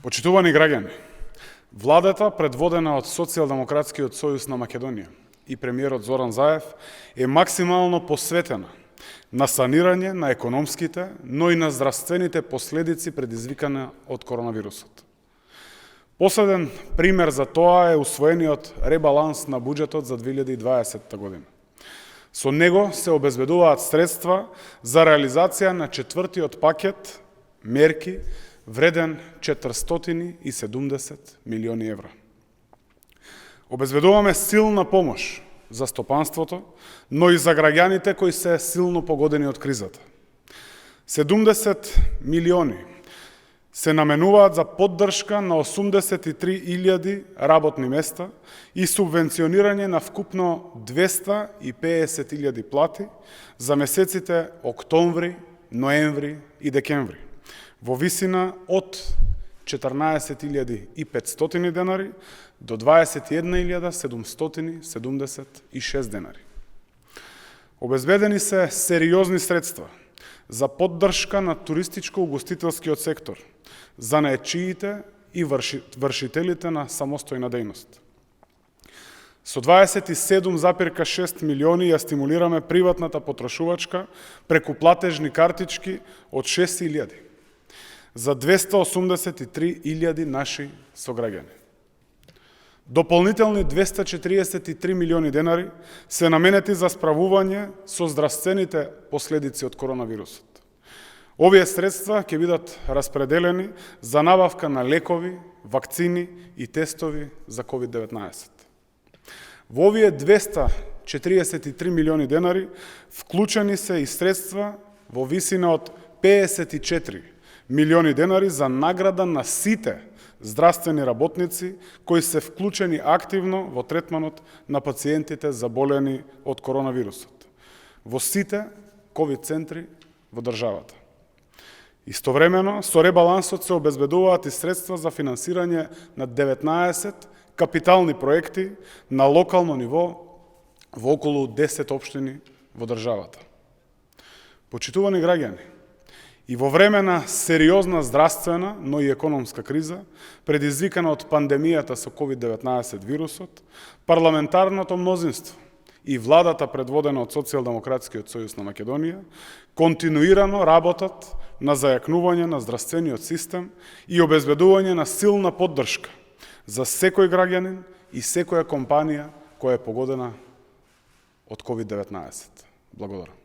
Почитувани граѓани, владата, предводена од Социјалдемократскиот сојуз на Македонија и премиерот Зоран Заев, е максимално посветена на санирање на економските, но и на здравствените последици предизвикани од коронавирусот. Последен пример за тоа е усвоениот ребаланс на буџетот за 2020 година. Со него се обезбедуваат средства за реализација на четвртиот пакет мерки вреден 470 милиони евра. Обезбедуваме силна помош за стопанството, но и за граѓаните кои се силно погодени од кризата. 70 милиони се наменуваат за поддршка на 83.000 работни места и субвенционирање на вкупно 250.000 плати за месеците октомври, ноември и декември, во висина од 14.500 денари до 21.776 денари. Обезбедени се сериозни средства за поддршка на туристичко-угостителскиот сектор, за наечиите и вршителите на самостојна дејност. Со 27,6 милиони ја стимулираме приватната потрошувачка преку платежни картички од 6.000 за 283.000 наши сограѓани. Дополнителни 243 милиони денари се наменети за справување со здравствените последици од коронавирусот. Овие средства ќе бидат распределени за набавка на лекови, вакцини и тестови за COVID-19. Во овие 243 милиони денари вклучени се и средства во висина од 54 милиони денари за награда на сите здравствени работници кои се вклучени активно во третманот на пациентите заболени од коронавирусот во сите ковид центри во државата. Истовремено, со ребалансот се обезбедуваат и средства за финансирање на 19 капитални проекти на локално ниво во околу 10 општини во државата. Почитувани граѓани, и во време на сериозна здравствена, но и економска криза, предизвикана од пандемијата со COVID-19 вирусот, парламентарното мнозинство и владата предводена од Социјалдемократскиот сојуз на Македонија континуирано работат на зајакнување на здравствениот систем и обезбедување на силна поддршка за секој граѓанин и секоја компанија која е погодена од COVID-19. Благодарам.